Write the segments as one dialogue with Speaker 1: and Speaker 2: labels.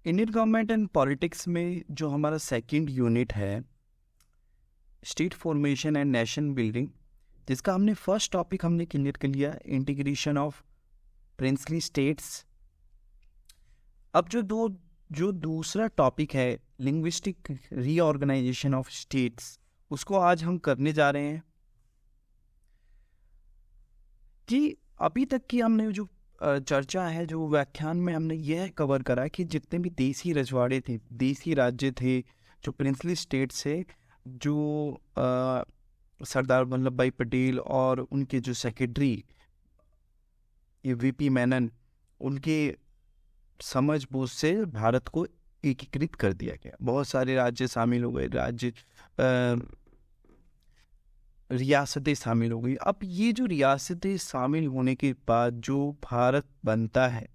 Speaker 1: Indian government and politics में जो हमारा सेकंड यूनिट है, state formation and nation building, जिसका हमने फर्स्ट टॉपिक हमने क्लियर कर लिया, इंटीग्रेशन ऑफ प्रिंसली स्टेट्स। अब जो दूसरा टॉपिक है, लिंग्विस्टिक रीऑर्गेनाइजेशन ऑफ स्टेट्स, उसको आज हम करने जा रहे हैं। कि अभी तक की हमने जो चर्चा है, जो व्याख्यान में हमने यह कवर करा कि जितने भी देसी रजवाड़े थे, देसी राज्य थे, जो प्रिंसली स्टेट्स है, जो सरदार वल्लभ भाई पटेल और उनके जो सेक्रेटरी वीपी मेनन, उनके समझ बूझ से भारत को एकीकृत कर दिया गया। बहुत सारे राज्य शामिल हो गए, रियासतें शामिल हो गई। अब ये जो रियासतें शामिल होने के बाद जो भारत बनता है,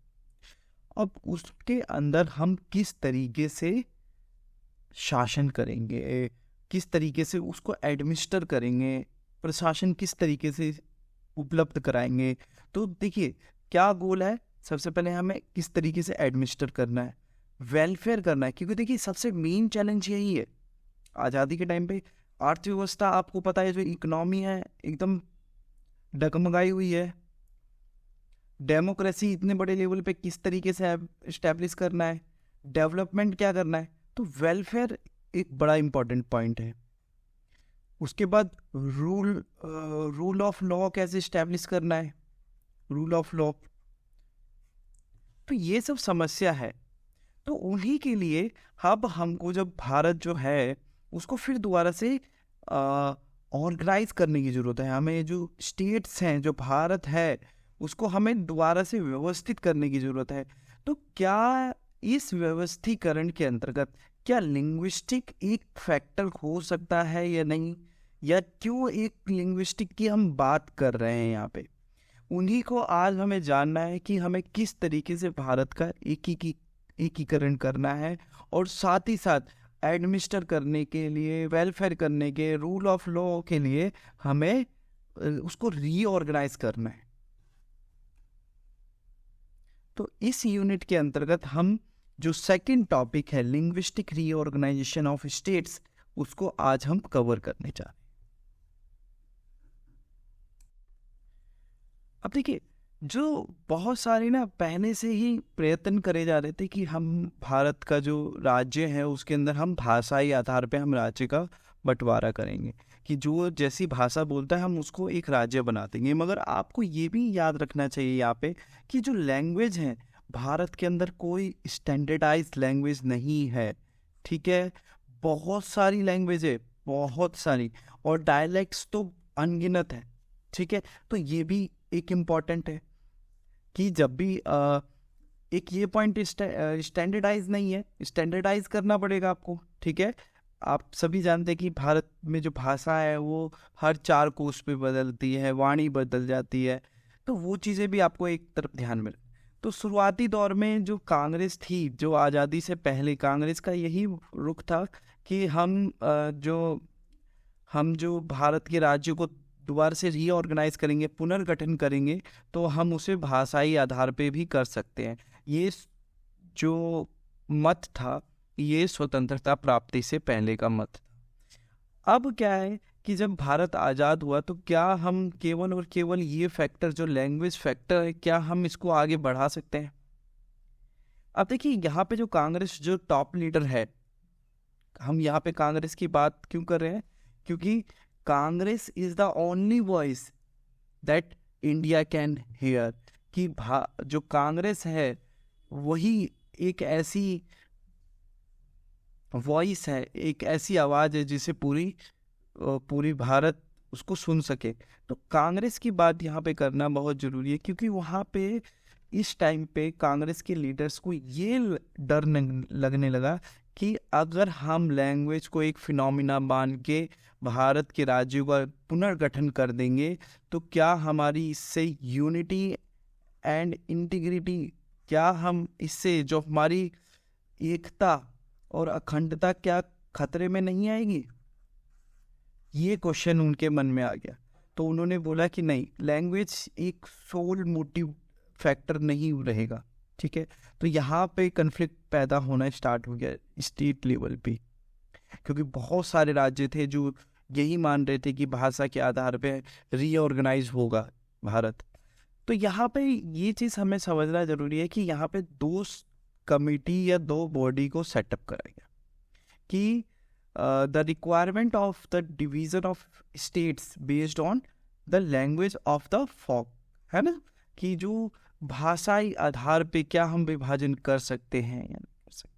Speaker 1: अब उसके अंदर हम किस तरीके से शासन करेंगे, किस तरीके से उसको एडमिनिस्टर करेंगे, प्रशासन किस तरीके से उपलब्ध कराएंगे। तो देखिए क्या गोल है, सबसे पहले हमें किस तरीके से एडमिनिस्टर करना है, वेलफेयर करना है। क्योंकि देखिए सबसे मेन चैलेंज यही है आज़ादी के टाइम पे। अर्थव्यवस्था आपको पता है, जो इकोनॉमी है एकदम डगमगाई हुई है। डेमोक्रेसी इतने बड़े लेवल पे किस तरीके से इस्टेब्लिश करना है, डेवलपमेंट क्या करना है, तो वेलफेयर एक बड़ा इंपॉर्टेंट पॉइंट है। उसके बाद रूल ऑफ लॉ कैसे इस्टेब्लिश करना है, रूल ऑफ लॉ, तो ये सब समस्या है। तो उन्हीं के लिए अब हमको जब भारत जो है उसको फिर दोबारा से ऑर्गेनाइज करने की ज़रूरत है। हमें जो स्टेट्स हैं, जो भारत है, उसको हमें दोबारा से व्यवस्थित करने की ज़रूरत है। तो क्या इस व्यवस्थीकरण के अंतर्गत क्या लिंग्विस्टिक एक फैक्टर हो सकता है या नहीं, या क्यों एक लिंग्विस्टिक की हम बात कर रहे हैं यहाँ पे, उन्हीं को आज हमें जानना है कि हमें किस तरीके से भारत का एकीकरण करना है, और साथ ही साथ एडमिनिस्टर करने के लिए, वेलफेयर करने के, रूल ऑफ लॉ के लिए हमें उसको रीऑर्गेनाइज करना है। तो इस यूनिट के अंतर्गत हम जो सेकंड टॉपिक है, लिंग्विस्टिक रीऑर्गेनाइजेशन ऑफ स्टेट्स, उसको आज हम कवर करने जा रहे हैं। अब देखिए, जो बहुत सारे ना पहले से ही प्रयत्न करे जा रहे थे कि हम भारत का जो राज्य है उसके अंदर हम भाषाई आधार पे हम राज्य का बंटवारा करेंगे, कि जो जैसी भाषा बोलता है हम उसको एक राज्य बना देंगे। मगर आपको ये भी याद रखना चाहिए यहाँ पे कि जो लैंग्वेज है भारत के अंदर, कोई स्टैंडर्डाइज्ड लैंग्वेज नहीं है। ठीक है, बहुत सारी लैंग्वेज है, बहुत सारी, और डायलैक्ट्स तो अनगिनत है। ठीक है, तो ये भी एक इम्पॉर्टेंट है कि जब भी एक ये पॉइंट स्टैंडर्डाइज नहीं है, स्टैंडर्डाइज करना पड़ेगा आपको। ठीक है, आप सभी जानते हैं कि भारत में जो भाषा है वो हर 4 कोस पे बदलती है, वाणी बदल जाती है, तो वो चीज़ें भी आपको एक तरफ ध्यान में। तो शुरुआती दौर में जो कांग्रेस थी, जो आज़ादी से पहले कांग्रेस का यही रुख था कि हम जो भारत के राज्य को दोबारा से रीऑर्गेनाइज करेंगे, पुनर्गठन करेंगे, तो हम उसे भाषाई आधार पे भी कर सकते हैं। ये जो मत था, ये स्वतंत्रता प्राप्ति से पहले का मत था। अब क्या है कि जब भारत आज़ाद हुआ तो क्या हम केवल और केवल ये फैक्टर, जो लैंग्वेज फैक्टर है, क्या हम इसको आगे बढ़ा सकते हैं? अब देखिए यहाँ पे जो कांग्रेस जो टॉप लीडर है, हम यहाँ पे कांग्रेस की बात क्यों कर रहे हैं, क्योंकि Congress is the only voice that India can hear. कि जो कांग्रेस है वही एक ऐसी वॉइस है, एक ऐसी आवाज़ है जिसे पूरी भारत उसको सुन सके। तो कांग्रेस की बात यहाँ पे करना बहुत ज़रूरी है, क्योंकि वहाँ पे इस टाइम पे कांग्रेस के लीडर्स को ये डर लगने लगा कि अगर हम लैंग्वेज को एक फिनोमिना मान के भारत के राज्यों का पुनर्गठन कर देंगे, तो क्या हमारी इससे यूनिटी एंड इंटीग्रिटी, क्या हम इससे जो हमारी एकता और अखंडता, क्या खतरे में नहीं आएगी? ये क्वेश्चन उनके मन में आ गया। तो उन्होंने बोला कि नहीं, लैंग्वेज एक सोल मोटिव फैक्टर नहीं रहेगा। ठीक है, तो यहाँ पे कन्फ्लिक्ट पैदा होना स्टार्ट हो गया स्टेट लेवल पे, क्योंकि बहुत सारे राज्य थे जो यही मान रहे थे कि भाषा के आधार पे रीऑर्गेनाइज होगा भारत। तो यहाँ पे ये चीज़ हमें समझना जरूरी है कि यहाँ पे दो कमिटी या दो बॉडी को सेटअप करा गया कि the requirement of the division of states based on the language of the folk, है ना, कि जो भाषाई आधार पे क्या हम विभाजन कर सकते हैं या नहीं कर सकते,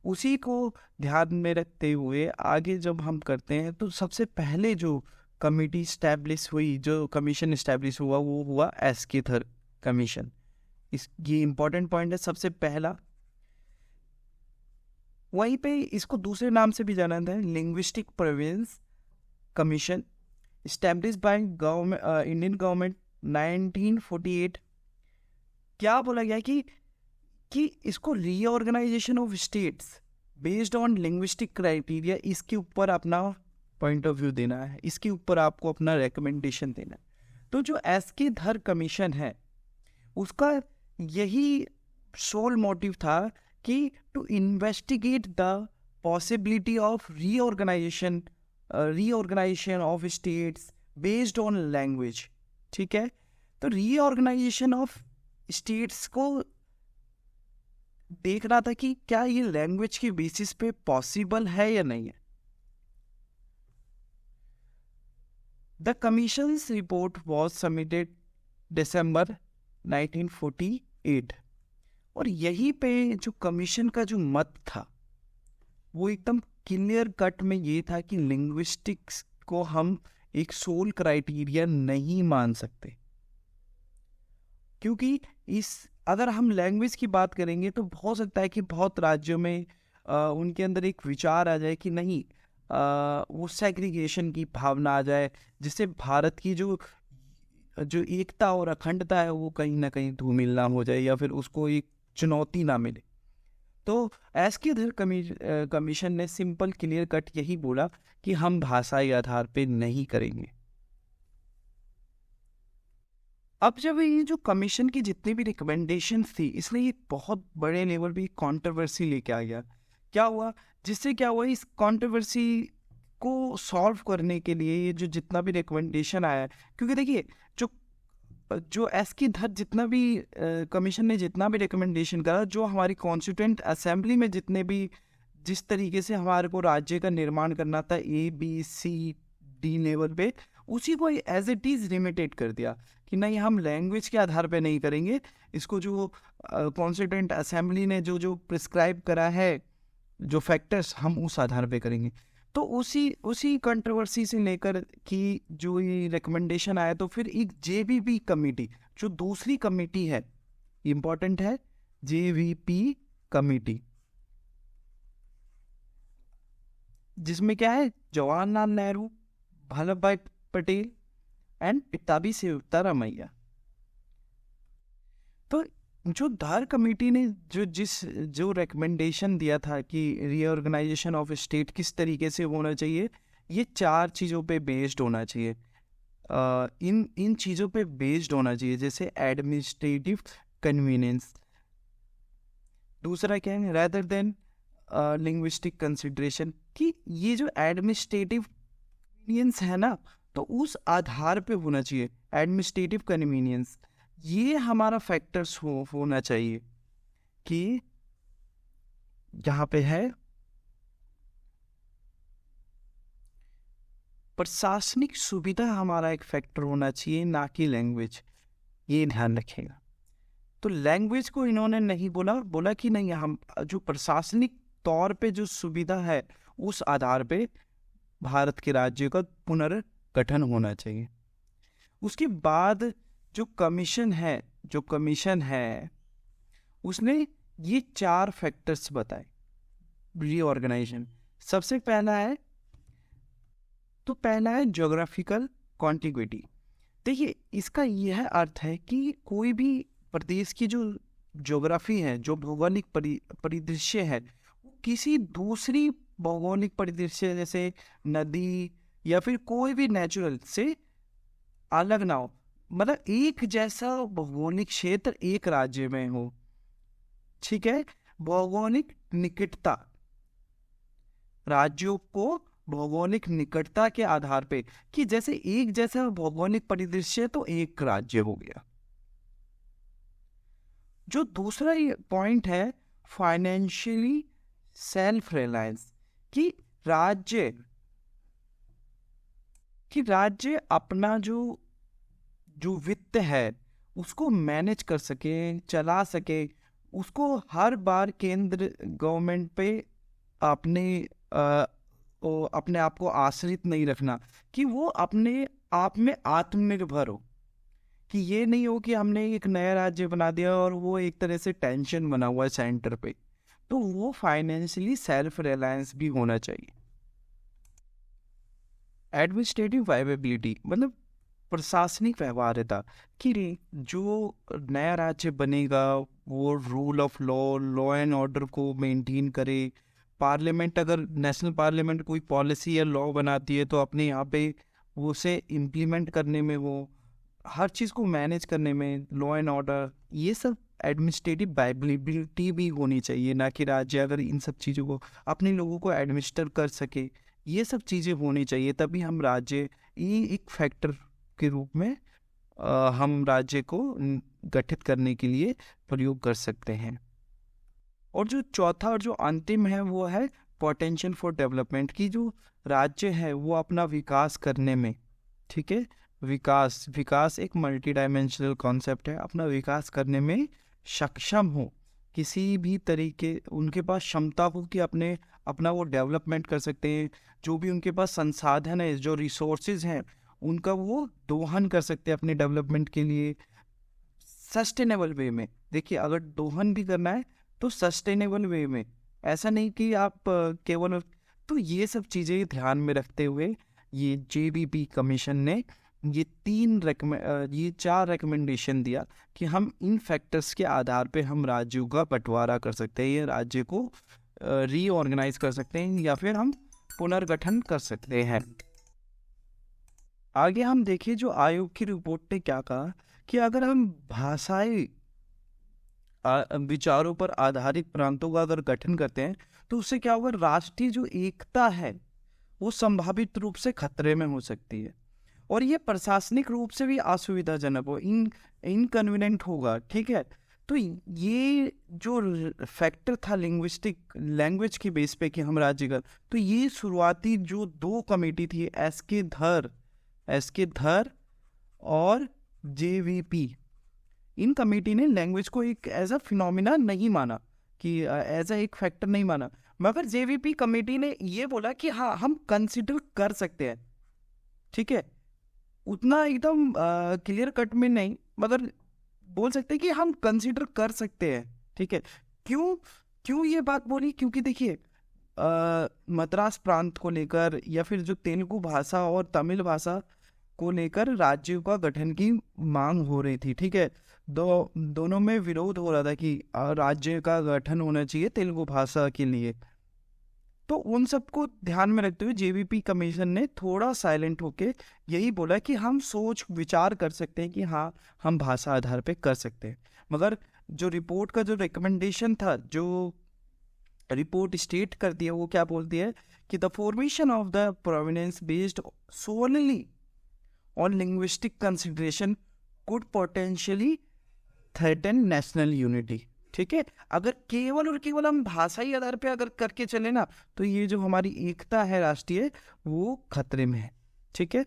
Speaker 1: उसी को ध्यान में रखते हुए आगे जब हम करते हैं तो सबसे पहले जो कमिटी स्टैब्लिश हुई, जो कमीशन स्टैब्लिश हुआ, वो हुआ एसके थर कमीशन। ये इंपॉर्टेंट पॉइंट है सबसे पहला। वहीं पे इसको दूसरे नाम से भी जाना जाता है linguistic provinces commission, establish by government, Indian government 1948। क्या बोला गया कि इसको reorganisation of states based on linguistic criteria, इसके ऊपर अपना पॉइंट ऑफ व्यू देना है, इसके ऊपर आपको अपना रिकमेंडेशन देना है। तो जो एसके धर कमीशन है उसका यही सोल मोटिव था कि to investigate the possibility of reorganisation of states based on language. ठीक है, तो रीऑर्गेनाइजेशन ऑफ स्टेट्स को देख रहा था कि क्या ये लैंग्वेज के बेसिस पे पॉसिबल है या नहीं है। The commissions report was submitted December 1948, और यहीं पे जो कमीशन का जो मत था वो एकदम क्लियर कट में ये था कि लिंग्विस्टिक्स को हम एक सोल क्राइटेरिया नहीं मान सकते, क्योंकि अगर हम लैंग्वेज की बात करेंगे तो हो सकता है कि बहुत राज्यों में उनके अंदर एक विचार आ जाए कि नहीं, वो सेग्रीगेशन की भावना आ जाए, जिससे भारत की जो एकता और अखंडता है वो कहीं ना कहीं धूमिल ना हो जाए या फिर उसको एक चुनौती ना मिले। तो एसके धर कमीशन ने सिंपल क्लियर कट यही बोला कि हम भाषाई आधार पे नहीं करेंगे। अब जब ये जो कमीशन की जितनी भी रिकमेंडेशन थी, इसलिए ये बहुत बड़े लेवल पे कंट्रोवर्सी लेके आ गया। क्या हुआ, जिससे क्या हुआ, इस कंट्रोवर्सी को सॉल्व करने के लिए ये जो जितना भी रिकमेंडेशन आया, क्योंकि देखिए जो एसके धर जितना भी कमीशन ने जितना भी रिकमेंडेशन करा, जो हमारी कॉन्स्टिट्यूएंट असेंबली में जितने भी जिस तरीके से हमारे को राज्य का निर्माण करना था ABCD लेवल पे, उसी को एज इट इज़ लिमिटेड कर दिया कि नहीं, हम लैंग्वेज के आधार पे नहीं करेंगे इसको। जो कॉन्स्टिट्यूएंट असेंबली ने जो प्रिस्क्राइब करा है, जो फैक्टर्स, हम उस आधार पे करेंगे। तो उसी कंट्रोवर्सी से लेकर कि जो ये रिकमेंडेशन आया, तो फिर एक JVP कमेटी, जो दूसरी कमेटी है, इंपॉर्टेंट है, JVP कमेटी, जिसमें क्या है, जवाहरलाल नेहरू, वल्लभ भाई पटेल एंड पिताबी सिवतारामैया। तो जो धार कमेटी ने जो रिकमेंडेशन दिया था कि रीऑर्गेनाइजेशन ऑफ स्टेट किस तरीके से होना चाहिए, ये 4 चीज़ों पे बेस्ड होना चाहिए। इन चीज़ों पे बेस्ड होना चाहिए, जैसे एडमिनिस्ट्रेटिव कन्वीनियंस, दूसरा क्या है, रेदर देन लिंग्विस्टिक कंसिडरेशन, कि ये जो एडमिनिस्ट्रेटिव कन्वीनियंस है ना, तो उस आधार पे होना चाहिए एडमिनिस्ट्रेटिव कन्वीनियंस। ये हमारा फैक्टर्स होना चाहिए कि यहाँ पे है प्रशासनिक सुविधा, हमारा एक फैक्टर होना चाहिए, ना कि लैंग्वेज। ये ध्यान रखेगा। तो लैंग्वेज को इन्होंने नहीं बोला कि नहीं, हम जो प्रशासनिक तौर पे जो सुविधा है उस आधार पे भारत के राज्य का पुनर्गठन होना चाहिए। उसके बाद जो कमीशन है उसने ये 4 फैक्टर्स बताए रीऑर्गेनाइजेशन। सबसे पहला है ज्योग्राफिकल कॉन्टिग्विटी। देखिए, इसका यह अर्थ है कि कोई भी प्रदेश की जो ज्योग्राफी है, जो भौगोलिक परिदृश्य है, वो किसी दूसरी भौगोलिक परिदृश्य जैसे नदी या फिर कोई भी नेचुरल से अलग ना हो। मतलब एक जैसा भौगोलिक क्षेत्र एक राज्य में हो, ठीक है, भौगोलिक निकटता, राज्यों को भौगोलिक निकटता के आधार पे, कि जैसे एक जैसा भौगोलिक परिदृश्य तो एक राज्य हो गया। जो दूसरा पॉइंट है फाइनेंशियली सेल्फ रिलायंस, कि राज्य अपना जो वित्त है उसको मैनेज कर सके, चला सके, उसको हर बार केंद्र गवर्नमेंट पे अपने अपने आप को आश्रित नहीं रखना, कि वो अपने आप में आत्मनिर्भर हो, कि ये नहीं हो कि हमने एक नया राज्य बना दिया और वो एक तरह से टेंशन बना हुआ है सेंटर पे। तो वो फाइनेंशियली सेल्फ रिलायंस भी होना चाहिए। एडमिनिस्ट्रेटिव वायबिलिटी मतलब प्रशासनिक व्यवहार्यता, कि जो नया राज्य बनेगा वो rule of law and order को मेंटेन करे। पार्लियामेंट, अगर नेशनल पार्लियामेंट कोई पॉलिसी या लॉ बनाती है तो अपने यहाँ पे वो उसे इम्प्लीमेंट करने में, वो हर चीज़ को मैनेज करने में, लॉ एंड ऑर्डर, ये सब एडमिनिस्ट्रेटिव वायबिलिटी भी होनी चाहिए, ना कि राज्य अगर इन सब चीज़ों को अपने लोगों को एडमिनिस्टर कर सके, ये सब चीज़ें होनी चाहिए। तभी हम राज्य, ये एक फैक्टर के रूप में हम राज्य को गठित करने के लिए प्रयोग कर सकते हैं। और जो चौथा और जो अंतिम है वो है पोटेंशियल फॉर डेवलपमेंट, की जो राज्य है वो अपना विकास करने में, ठीक है, विकास एक मल्टी डायमेंशनल कॉन्सेप्ट है, अपना विकास करने में सक्षम हो, किसी भी तरीके उनके पास क्षमता हो कि अपना वो डेवलपमेंट कर सकते हैं, जो भी उनके पास संसाधन है, जो रिसोर्सेज हैं, उनका वो दोहन कर सकते हैं अपने डेवलपमेंट के लिए सस्टेनेबल वे में। देखिए, अगर दोहन भी करना है तो सस्टेनेबल वे में, ऐसा नहीं कि आप केवल, तो ये सब चीज़ें ध्यान में रखते हुए ये JBP कमीशन ने ये 4 रिकमेंडेशन दिया कि हम इन फैक्टर्स के आधार पे हम राज्यों का बंटवारा कर सकते हैं, ये राज्य को रीऑर्गेनाइज कर सकते हैं या फिर हम पुनर्गठन कर सकते हैं। आगे हम देखिए जो आयोग की रिपोर्ट ने क्या कहा, कि अगर हम भाषाई विचारों पर आधारित प्रांतों का अगर गठन करते हैं तो उससे क्या होगा, राष्ट्रीय जो एकता है वो संभावित रूप से खतरे में हो सकती है, और ये प्रशासनिक रूप से भी असुविधाजनक हो, इनकन्वीनियंट होगा, ठीक है। तो ये जो फैक्टर था लैंग्वेज के बेस पे कि हम राज्य का, तो ये शुरुआती जो 2 कमेटी थी, एस के धर और JVP, इन कमेटी ने लैंग्वेज को एक एज अ फिनोमिना नहीं माना, कि एज अ एक फैक्टर नहीं माना, मगर JVP कमेटी ने ये बोला कि हाँ हम कंसिडर कर सकते हैं, ठीक है, उतना एकदम क्लियर कट में नहीं, मगर बोल सकते हैं कि हम कंसिडर कर सकते हैं, ठीक है। क्यों ये बात बोली, क्योंकि देखिए मद्रास प्रांत को लेकर या फिर जो तेलुगु भाषा और तमिल भाषा को लेकर राज्यों का गठन की मांग हो रही थी, ठीक है। दोनों में विरोध हो रहा था कि राज्य का गठन होना चाहिए तेलुगु भाषा के लिए। तो उन सबको ध्यान में रखते हुए JVP कमीशन ने थोड़ा साइलेंट होके यही बोला कि हम सोच विचार कर सकते हैं कि हाँ हम भाषा आधार पे कर सकते हैं, मगर जो रिपोर्ट का जो रिकमेंडेशन था, जो रिपोर्ट स्टेट करती है, वो क्या बोलती है कि the formation of the provenance based solely on linguistic consideration could potentially threaten national unity, ठीक है। अगर केवल और केवल हम भाषाई आधार पे अगर करके चले ना, तो ये जो हमारी एकता है राष्ट्रीय, वो खतरे में है, ठीक है।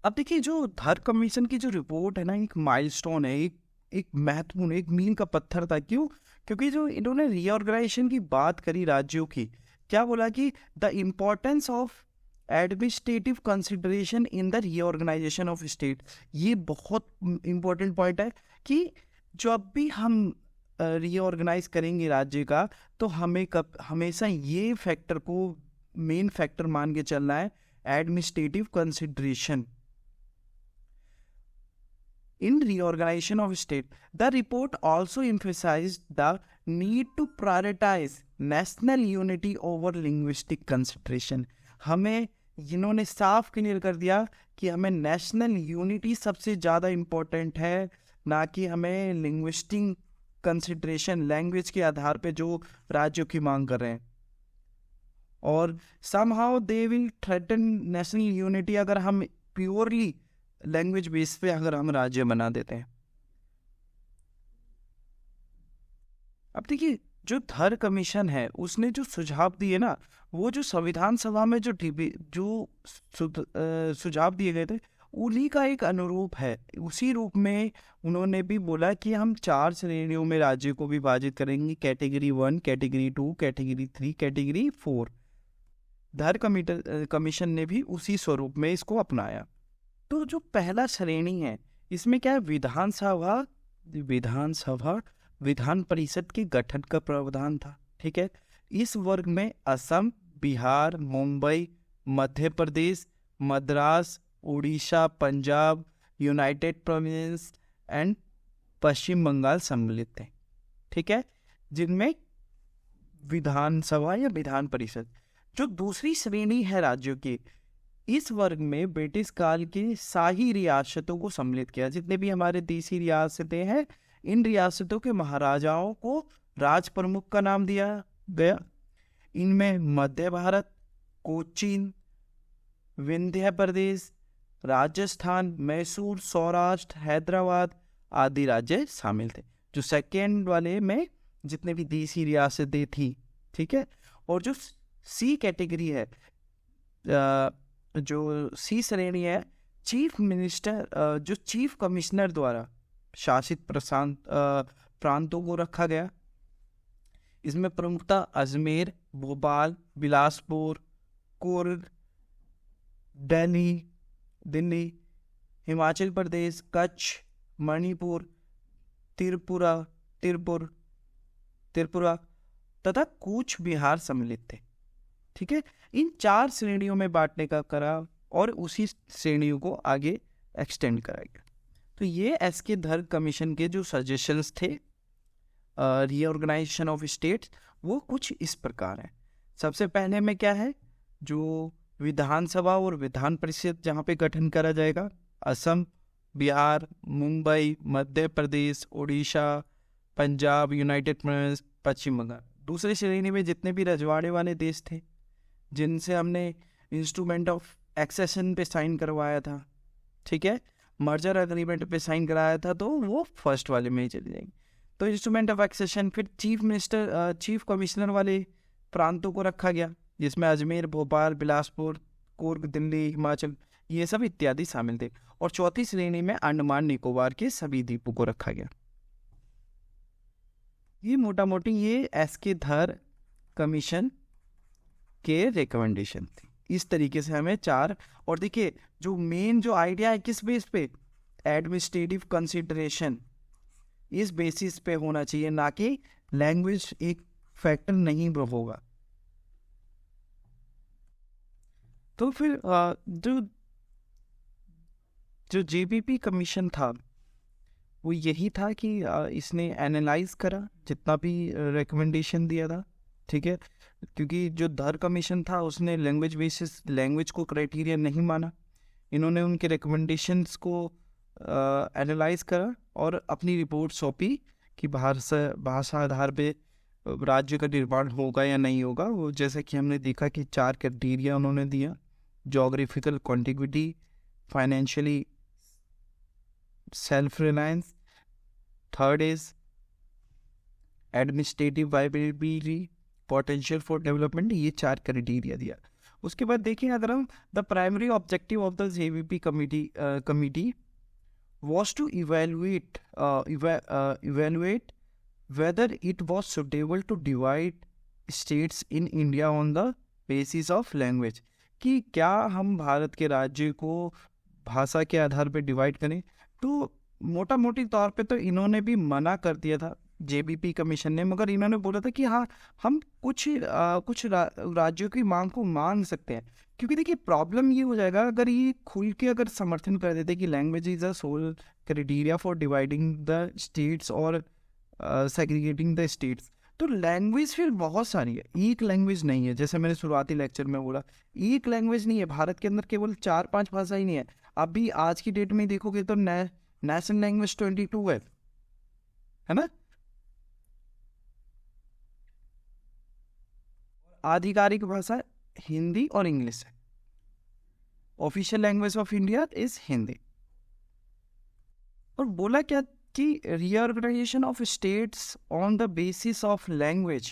Speaker 1: अब देखिए जो धर कमीशन की जो रिपोर्ट है ना, एक माइलस्टोन है, एक महत्वपूर्ण, एक मील का पत्थर था। क्यों? क्योंकि जो इन्होंने रीऑर्गेनाइजेशन की बात करी राज्यों की, क्या बोला कि the importance of administrative consideration in the reorganisation of state, ये बहुत इंपॉर्टेंट पॉइंट है कि जब भी हम रीऑर्गेनाइज करेंगे राज्य का, तो हमें हमेशा ये फैक्टर को मेन फैक्टर मान के चलना है, administrative consideration in reorganization of state. The report also emphasized the need to prioritize national unity over linguistic consideration. हमें इन्होंने साफ क्लियर कर दिया कि हमें नेशनल यूनिटी सबसे ज़्यादा इम्पोर्टेंट है, ना कि हमें लिंग्विस्टिक कंसिडरेशन लैंग्वेज के आधार पे जो राज्यों की मांग कर रहे हैं, और somehow they will threaten national unity अगर हम प्योरली लैंग्वेज बेस पे अगर हम राज्य बना देते हैं। अब देखिए, जो थर कमीशन है उसने जो सुझाव दिए ना, वो जो संविधान सभा में जो सुझाव दिए गए थे उन्हीं का एक अनुरूप है। उसी रूप में उन्होंने भी बोला कि हम 4 श्रेणियों में राज्य को विभाजित करेंगे, कैटेगरी 1, कैटेगरी 2, कैटेगरी 3, कैटेगरी 4। धर कमीशन ने भी उसी स्वरूप में इसको अपनाया। तो जो पहला श्रेणी है इसमें क्या है, विधान परिषद के गठन का प्रावधान था। ठीक है, इस वर्ग में Assam, Bihar, Mumbai, Madhya Pradesh, Madras, Orissa, Punjab, united province and Paschim Bangal सम्मिलित थे। ठीक है, जिनमें विधानसभा या विधान परिषद। जो दूसरी श्रेणी है राज्यों की, इस वर्ग में ब्रिटिश काल की शाही रियासतों को सम्मिलित किया। जितने भी हमारे देसी रियासतें हैं, इन रियासतों के महाराजाओं को राज प्रमुख का नाम दिया गया। इनमें मध्य भारत, कोचीन, विंध्य प्रदेश, राजस्थान, मैसूर, सौराष्ट्र, हैदराबाद आदि राज्य शामिल थे। जो सेकेंड वाले में जितने भी देसी रियासतें थी। ठीक है, और जो सी कैटेगरी है, जो सी श्रेणी है, चीफ मिनिस्टर, जो चीफ कमिश्नर द्वारा शासित प्रांतों को रखा गया। इसमें प्रमुखता अजमेर, भोपाल, बिलासपुर, कुर्ग, दिल्ली, हिमाचल प्रदेश, कच्छ, मणिपुर, त्रिपुरा तथा कूच बिहार सम्मिलित थे। ठीक है, इन 4 श्रेणियों में बांटने का करा और उसी श्रेणियों को आगे एक्सटेंड कराया। तो ये एसके धर कमीशन के जो सजेशंस थे रीऑर्गेनाइजेशन ऑफ स्टेट्स, वो कुछ इस प्रकार हैं। सबसे पहले में क्या है, जो विधानसभा और विधान परिषद जहाँ पे गठन करा जाएगा, असम, बिहार, मुंबई, मध्य प्रदेश, उड़ीसा, पंजाब, यूनाइटेड प्रोविंस, पश्चिम बंगाल। दूसरी श्रेणी में जितने भी रजवाड़े वाले देश थे जिनसे हमने इंस्ट्रूमेंट ऑफ एक्सेशन पे साइन करवाया था, ठीक है, मर्जर एग्रीमेंट पे साइन कराया था, तो वो फर्स्ट वाले में ही चले जाएंगे। तो इंस्ट्रूमेंट ऑफ एक्सेशन, फिर चीफ कमिश्नर वाले प्रांतों को रखा गया, जिसमें अजमेर, भोपाल, बिलासपुर, कुर्ग, दिल्ली, हिमाचल, ये सब इत्यादि शामिल थे। और चौथी श्रेणी में अंडमान निकोबार के सभी द्वीपों को रखा गया। ये मोटा मोटी ये एसके धर कमीशन के रिकमेंडेशन थी। इस तरीके से हमें 4, और देखिए जो मेन जो आइडिया है किस बेस पे, एडमिनिस्ट्रेटिव कंसिडरेशन, इस बेसिस पे होना चाहिए, ना कि लैंग्वेज एक फैक्टर नहीं होगा। तो फिर जो जेबीपी कमीशन था वो यही था कि इसने एनालाइज करा जितना भी रिकमेंडेशन दिया था। ठीक है, क्योंकि जो धर कमीशन था उसने लैंग्वेज को क्राइटेरिया नहीं माना। इन्होंने उनके रिकमेंडेशंस को एनालाइज करा और अपनी रिपोर्ट सौंपी कि भाषा आधार पे राज्य का निर्माण होगा या नहीं होगा। वो जैसा कि हमने देखा कि 4 क्राइटेरिया उन्होंने दिया, geographical contiguity, financially self reliance, third is administrative viability, potential for development, ये 4 क्राइटेरिया दिया। उसके बाद देखिए, अगर हम the primary objective of the JVP committee was to evaluate whether it was suitable to divide states in India on the basis of language, कि क्या हम भारत के राज्य को भाषा के आधार पर डिवाइड करें। तो मोटा मोटी तौर पे तो इन्होंने भी मना कर दिया था जेबीपी कमीशन ने, मगर इन्होंने बोला था कि हाँ हम कुछ राज्यों की मांग को मान सकते हैं। क्योंकि देखिए प्रॉब्लम ये हो जाएगा अगर ये खुल के अगर समर्थन कर देते कि language is a sole criteria for dividing the states और सेग्रीगेटिंग द स्टेट्स, तो लैंग्वेज फिर बहुत सारी है, एक लैंग्वेज नहीं है। जैसे मैंने शुरुआती लेक्चर में बोला, एक लैंग्वेज नहीं है, भारत के अंदर केवल 4-5 भाषा ही नहीं है। अभी आज की डेट में देखोगे तो नेशनल लैंग्वेज 22 है ना। आधिकारिक भाषा हिंदी और इंग्लिश है। Official language of India is Hindi. और बोला क्या कि reorganisation of states on the basis of language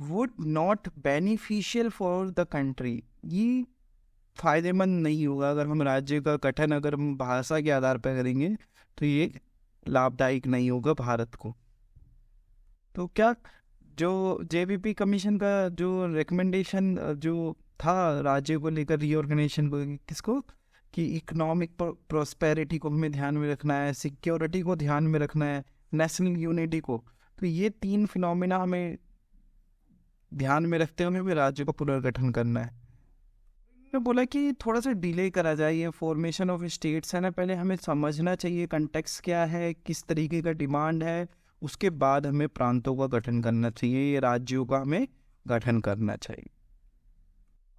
Speaker 1: would not beneficial for the country. ये फायदेमंद नहीं होगा अगर हम राज्य का गठन अगर हम भाषा के आधार पर करेंगे, तो ये लाभदायक नहीं होगा भारत को। तो क्या जो जेबीपी कमीशन का जो रिकमेंडेशन जो था राज्य को लेकर रीऑर्गेनाइजेशन को, किसको, कि इकोनॉमिक प्रोस्पेरिटी को हमें ध्यान में रखना है, सिक्योरिटी को ध्यान में रखना है, नेशनल यूनिटी को, तो ये 3 फिनोमिना हमें ध्यान में रखते हुए हमें राज्य का पुनर्गठन करना है। मैं बोला कि थोड़ा सा डिले करा जाए, ये फॉर्मेशन ऑफ स्टेट्स है ना, पहले हमें समझना चाहिए कंटेक्स्ट क्या है, किस तरीके का डिमांड है, उसके बाद हमें प्रांतों का गठन करना चाहिए, ये राज्यों का हमें गठन करना चाहिए।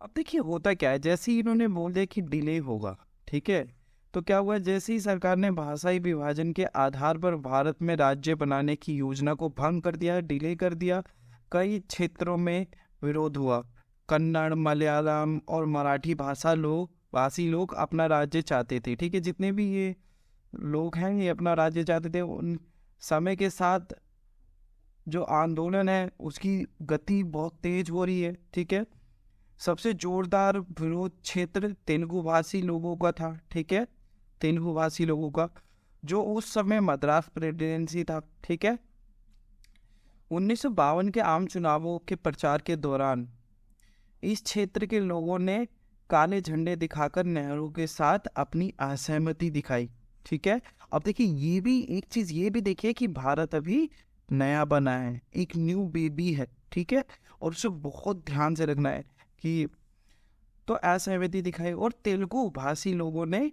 Speaker 1: अब देखिए होता क्या है, जैसे ही इन्होंने बोल दिया कि डिले होगा, ठीक है, तो क्या हुआ, जैसे ही सरकार ने भाषाई विभाजन के आधार पर भारत में राज्य बनाने की योजना को भंग कर दिया, डिले कर दिया, कई क्षेत्रों में विरोध हुआ। कन्नड़, मलयालम और मराठी भाषी लोग अपना राज्य चाहते थे, ठीक है, जितने भी ये लोग हैं ये अपना राज्य चाहते थे। उन समय के साथ जो आंदोलन है उसकी गति बहुत तेज हो रही है, ठीक है। सबसे जोरदार विरोध क्षेत्र तेलुगु भाषी लोगों का था, ठीक है, तेलुगु भाषी लोगों का, जो उस समय मद्रास प्रेसिडेंसी था, ठीक है। 1952 के आम चुनावों के प्रचार के दौरान इस क्षेत्र के लोगों ने काले झंडे दिखाकर नेहरू के साथ अपनी असहमति दिखाई, ठीक है। अब देखिए ये भी एक चीज ये भी देखिए कि भारत अभी नया बना है, एक न्यू बेबी है, ठीक है, और उसे बहुत ध्यान से रखना है कि तो असहमति दिखाई। और तेलुगु भाषी लोगों ने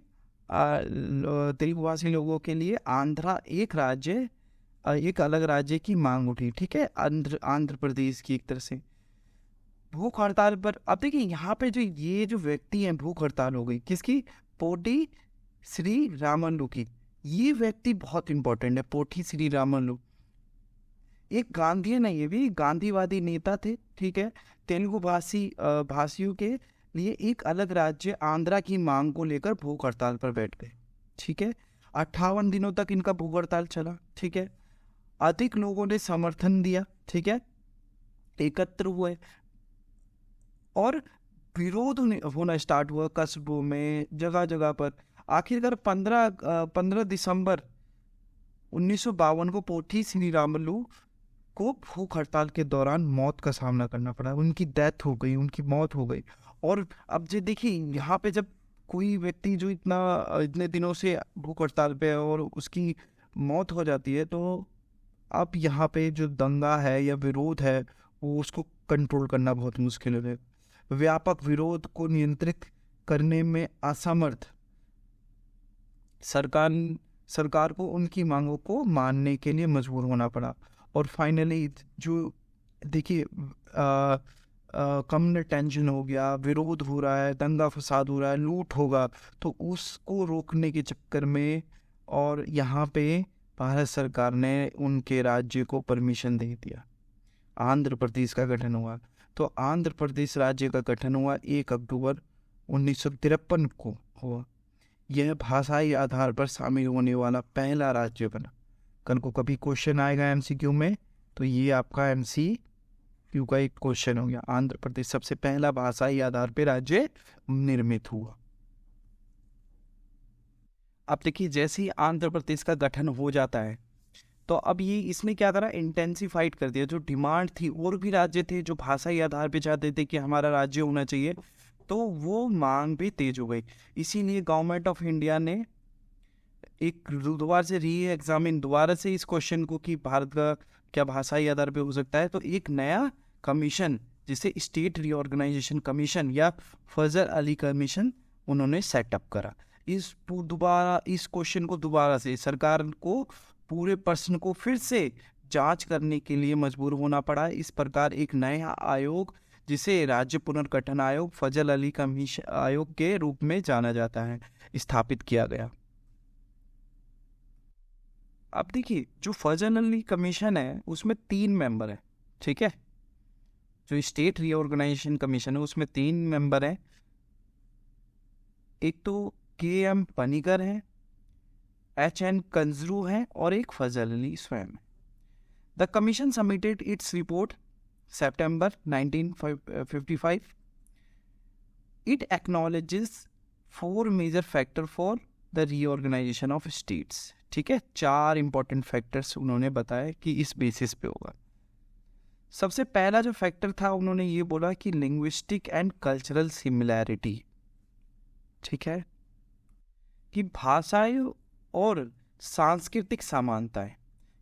Speaker 1: तेलुगु भाषी लोगों के लिए आंध्रा एक अलग राज्य की मांग उठी, ठीक है, आंध्र प्रदेश की एक तरह से भूख हड़ताल पर। अब देखिए यहाँ पे जो व्यक्ति हैं, भूख हड़ताल हो गई किसकी, पोटी श्री रामलू की। ये व्यक्ति बहुत इंपॉर्टेंट है, पोटी श्री रामलू एक गांधीयन है, ये भी गांधीवादी नेता थे, ठीक है। तेलुगु भाषियों के लिए एक अलग राज्य आंध्रा की मांग को लेकर भूख हड़ताल पर बैठ गए, ठीक है। 58 दिनों तक इनका भूख हड़ताल चला, ठीक है। अधिक लोगों ने समर्थन दिया, ठीक है, एकत्र हुए और विरोध होना स्टार्ट हुआ कस्बों में, जगह जगह पर। आखिरकार 15 दिसंबर 1952 को पोठी श्री रामलू को भूख हड़ताल के दौरान मौत का सामना करना पड़ा, उनकी डेथ हो गई, उनकी मौत हो गई। और अब जो देखिए यहाँ पे जब कोई व्यक्ति जो इतने दिनों से भूख हड़ताल पे है और उसकी मौत हो जाती है, तो अब यहाँ पे जो दंगा है या विरोध है वो उसको कंट्रोल करना बहुत मुश्किल है। व्यापक विरोध को नियंत्रित करने में असमर्थ सरकार को उनकी मांगों को मानने के लिए मजबूर होना पड़ा। और फाइनली जो देखिए कम टेंशन हो गया, विरोध हो रहा है, दंगा फसाद हो रहा है, लूट होगा, तो उसको रोकने के चक्कर में और यहाँ पे भारत सरकार ने उनके राज्य को परमिशन दे दिया, आंध्र प्रदेश का गठन हुआ। तो आंध्र प्रदेश राज्य का गठन हुआ 1 अक्टूबर 1953 को हुआ। यह भाषाई आधार पर शामिल होने वाला पहला राज्य बना। कल को कभी क्वेश्चन आएगा एमसीक्यू में, तो ये आपका एमसीक्यू का एक क्वेश्चन हो गया। आंध्र प्रदेश सबसे पहला भाषाई आधार पर राज्य निर्मित हुआ। अब देखिए जैसे ही आंध्र प्रदेश का गठन हो जाता है, तो अब ये इसने क्या करा, इंटेंसिफाइड कर दिया। जो डिमांड थी, और भी राज्य थे जो भाषाई आधार पे चाहते थे कि हमारा राज्य होना चाहिए, तो वो मांग भी तेज हो गई। इसीलिए गवर्नमेंट ऑफ इंडिया ने एक दोबारा से री-एग्जामिन दोबारा से इस क्वेश्चन को कि भारत का क्या भाषाई आधार पे हो सकता है, तो एक नया कमीशन जिसे स्टेट रीऑर्गेनाइजेशन कमीशन या फजल अली कमीशन उन्होंने सेटअप करा। इस क्वेश्चन को दोबारा से सरकार को पूरे प्रश्न को फिर से जांच करने के लिए मजबूर होना पड़ा। इस प्रकार एक नया आयोग जिसे राज्य पुनर्गठन आयोग फजल अली कमीशन आयोग के रूप में जाना जाता है, स्थापित किया गया। अब देखिए जो फजल अली कमीशन है उसमें 3 मेंबर है, ठीक है। जो स्टेट रीऑर्गेनाइजेशन कमीशन है उसमें 3 मेंबर हैं, एक तो के.एम. पनिकर है, एच.एन. कंजरू है और एक फजल अली स्वयं। The commission submitted its report September 1955. It acknowledges 4 major factors for the reorganization of states. ठीक है, 4 इंपॉर्टेंट फैक्टर्स उन्होंने बताया कि इस बेसिस पे होगा। सबसे पहला जो फैक्टर था उन्होंने ये बोला कि लिंग्विस्टिक एंड कल्चरल सिमिलैरिटी, ठीक है, कि भाषाएं और सांस्कृतिक समानताएं,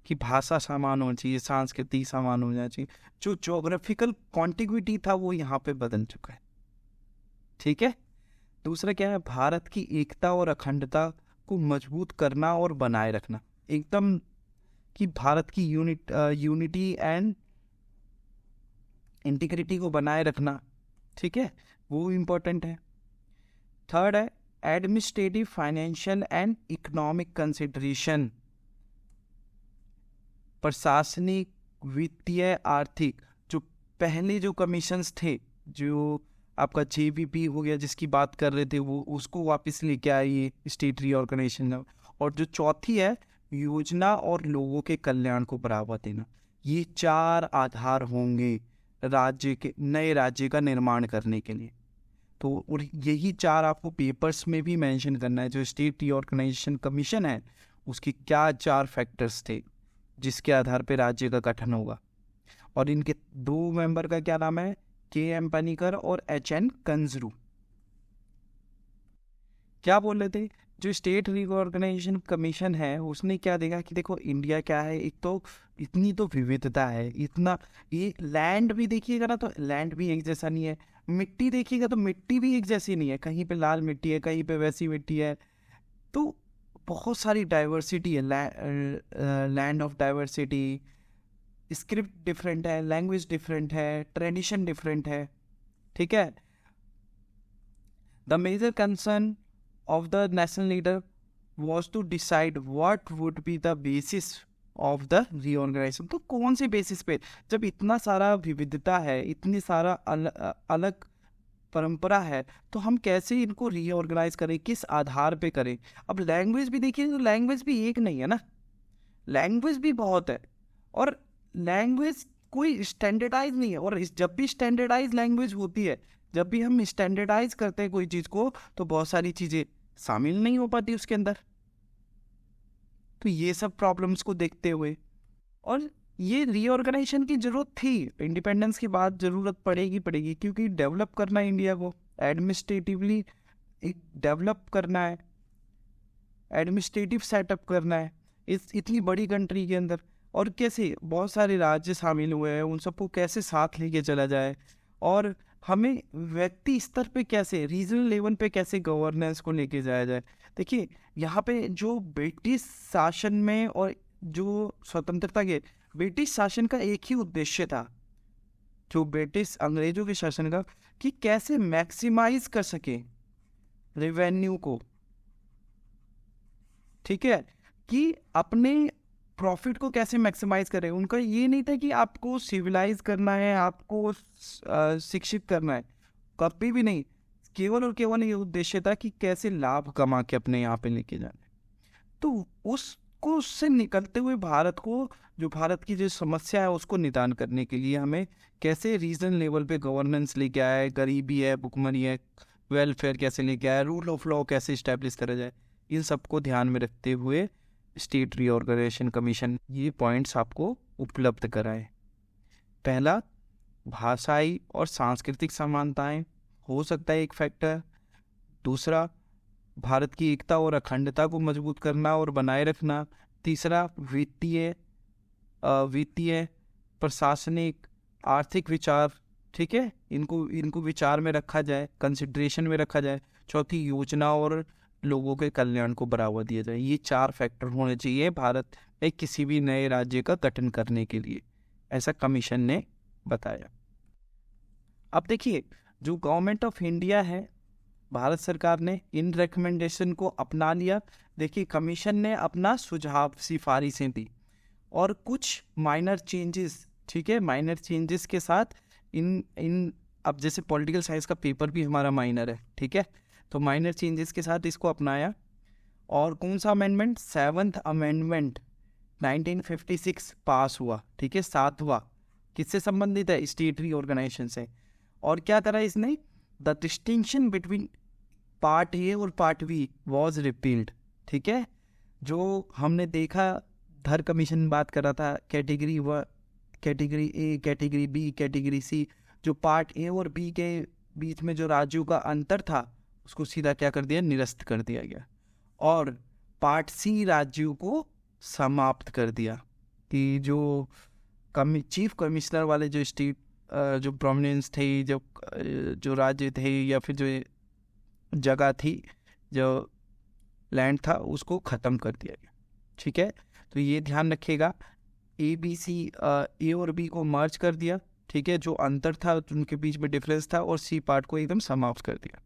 Speaker 1: कि भाषा समान होनी चाहिए, सांस्कृतिक समान होना चाहिए, जो ज्योग्राफिकल कॉन्टिग्विटी था वो यहाँ पे बदल चुका है, ठीक है। दूसरा क्या है, भारत की एकता और अखंडता को मजबूत करना और बनाए रखना, एकदम कि भारत की यूनिटी एंड इंटीग्रिटी को बनाए रखना, ठीक है, वो इम्पोर्टेंट है। थर्ड है administrative, financial and economic consideration, प्रशासनिक, वित्तीय, आर्थिक। जो पहले जो कमीशंस थे, जो आपका जेवीपी हो गया जिसकी बात कर रहे थे, वो उसको वापस लेके आई स्टेट रीऑर्गेनाइजेशन। और जो चौथी है योजना और लोगों के कल्याण को बढ़ावा देना। ये 4 आधार होंगे राज्य के, नए राज्य का निर्माण करने के लिए। तो और यही 4 आपको पेपर्स में भी मेंशन करना है। जो स्टेट रीऑर्गेनाइजेशन कमीशन है उसकी क्या 4 फैक्टर्स थे जिसके आधार पे राज्य का गठन होगा। और इनके 2 मेंबर का क्या नाम है, के.एम. पनिकर और एच.एन. कंजरू। क्या बोल रहे थे, जो स्टेट रीऑर्गेनाइजेशन कमीशन है उसने क्या देखा कि देखो इंडिया क्या है, एक तो इतनी तो विविधता है, इतना ये लैंड भी देखिएगा ना तो लैंड भी एक जैसा नहीं है, मिट्टी देखिएगा तो मिट्टी भी एक जैसी नहीं है, कहीं पे लाल मिट्टी है, कहीं पे वैसी मिट्टी है। तो बहुत सारी डाइवर्सिटी है, land of diversity, script different है, लैंग्वेज डिफरेंट है, ट्रेडिशन डिफरेंट है, ठीक है। The major concern of the national leader was to decide what would be the basis of the reorganization। तो कौन से बेसिस पे, जब इतना सारा विविधता है, इतनी सारा अलग परंपरा है, तो हम कैसे इनको रीऑर्गेनाइज करें, किस आधार पे करें। अब लैंग्वेज भी देखिए तो लैंग्वेज भी एक नहीं है ना, लैंग्वेज भी बहुत है, और लैंग्वेज कोई स्टैंडर्डाइज नहीं है। और जब भी स्टैंडर्डाइज लैंग्वेज होती है, जब भी हम स्टैंडर्डाइज करते हैं कोई चीज़ को, तो बहुत सारी चीज़ें शामिल नहीं हो पाती उसके अंदर। तो ये सब प्रॉब्लम्स को देखते हुए, और ये रीऑर्गेनाइजेशन की जरूरत थी, इंडिपेंडेंस के बाद जरूरत पड़ेगी, क्योंकि डेवलप करना है इंडिया को, एडमिनिस्ट्रेटिवली एक डेवलप करना है, एडमिनिस्ट्रेटिव सेटअप करना है इस इतनी बड़ी कंट्री के अंदर। और कैसे बहुत सारे राज्य शामिल हुए हैं, उन सबको कैसे साथ लेके चला जाए, और हमें व्यक्ति स्तर पे कैसे, रीजनल लेवल पे कैसे गवर्नेंस को लेके जाया जाए। देखिए यहाँ पे जो ब्रिटिश शासन में और जो स्वतंत्रता के, ब्रिटिश शासन का एक ही उद्देश्य था, जो ब्रिटिश अंग्रेजों के शासन का, कि कैसे मैक्सिमाइज कर सके रेवेन्यू को, ठीक है, कि अपने प्रॉफिट को कैसे मैक्सिमाइज करें। उनका ये नहीं था कि आपको सिविलाइज करना है, आपको शिक्षित करना है, कभी भी नहीं। केवल और केवल ये उद्देश्य था कि कैसे लाभ कमा के अपने यहाँ पे लेके जाना है। तो उसको, उससे निकलते हुए भारत को, जो भारत की जो समस्या है उसको निदान करने के लिए हमें कैसे रीजनल लेवल पे गवर्नेंस लेके आए, गरीबी है, भुखमरी है, वेलफेयर कैसे लेके आए, रूल ऑफ लॉ कैसे इस्टेब्लिश करा जाए, इन सबको ध्यान में रखते हुए स्टेट रीऑर्गेनाइजेशन कमीशन ये पॉइंट्स आपको उपलब्ध कराए। पहला, भाषाई और सांस्कृतिक समानताएं हो सकता है एक फैक्टर। दूसरा, भारत की एकता और अखंडता को मजबूत करना और बनाए रखना। तीसरा, वित्तीय, प्रशासनिक, आर्थिक विचार, ठीक है, इनको विचार में रखा जाए, कंसिडरेशन में रखा जाए। चौथी, योजना और लोगों के कल्याण को बढ़ावा दिया जाए। ये 4 फैक्टर होने चाहिए भारत में किसी भी नए राज्य का गठन करने के लिए, ऐसा कमीशन ने बताया। अब देखिए, जो गवर्नमेंट ऑफ इंडिया है, भारत सरकार ने इन रिकमेंडेशन को अपना लिया। देखिए, कमीशन ने अपना सुझाव, सिफारिशें दी और कुछ माइनर चेंजेस, ठीक है, माइनर चेंजेस के साथ इन इन अब जैसे पॉलिटिकल साइंस का पेपर भी हमारा माइनर है, ठीक है, तो माइनर चेंजेस के साथ इसको अपनाया। और कौन सा अमेंडमेंट, 7th अमेंडमेंट 1956 पास हुआ, ठीक है, 7वां, किससे संबंधित है, स्टेट रीऑर्गेनाइजेशन से। और क्या करा इसने, the distinction between part A और पार्ट बी वॉज रिपील्ड, ठीक है। जो हमने देखा, धर कमीशन बात कर रहा था, category A, category B, category C, जो पार्ट ए और बी के बीच में जो राज्यों का अंतर था उसको सीधा क्या कर दिया, निरस्त कर दिया गया। और पार्ट सी राज्यों को समाप्त कर दिया, कि जो चीफ कमिश्नर वाले जो स्टेट जो प्रोमिनेंस थे, जो राज्य थे या फिर जो जगह थी, जो लैंड था, उसको ख़त्म कर दिया गया, ठीक है। तो ये ध्यान रखिएगा, ए और बी को मर्ज कर दिया, ठीक है, जो अंतर था उनके बीच में डिफरेंस था, और सी पार्ट को एकदम समाप्त कर दिया।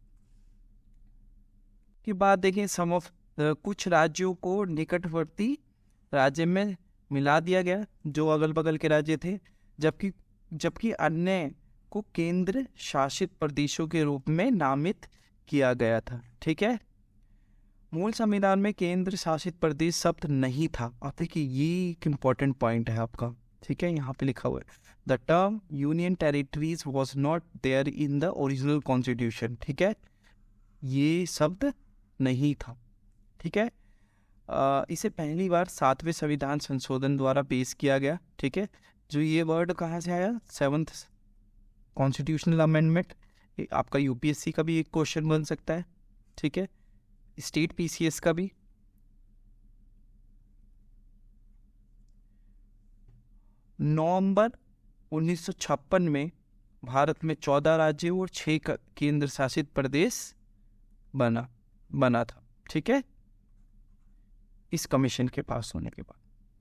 Speaker 1: की बात देखें, कुछ राज्यों को निकटवर्ती राज्य में मिला दिया गया, जो अगल बगल के राज्य थे, जबकि अन्य को केंद्र शासित प्रदेशों के रूप में नामित किया गया था, ठीक है। मूल संविधान में केंद्र शासित प्रदेश शब्द नहीं था। अब देखिए, ये एक इम्पॉर्टेंट पॉइंट है आपका, ठीक है, यहाँ पे लिखा हुआ है, the term union territories was not there in the original constitution, ठीक है, ये शब्द नहीं था, ठीक है। इसे पहली बार 7वें संविधान संशोधन द्वारा पेश किया गया, ठीक है। जो ये वर्ड कहाँ से आया, 7th कॉन्स्टिट्यूशनल अमेंडमेंट, आपका यूपीएससी का भी एक क्वेश्चन बन सकता है, ठीक है, स्टेट पीसीएस का भी। नवंबर 1956 में भारत में 14 राज्य और 6 केंद्र शासित प्रदेश बना था, ठीक है, इस कमीशन के पास होने के बाद,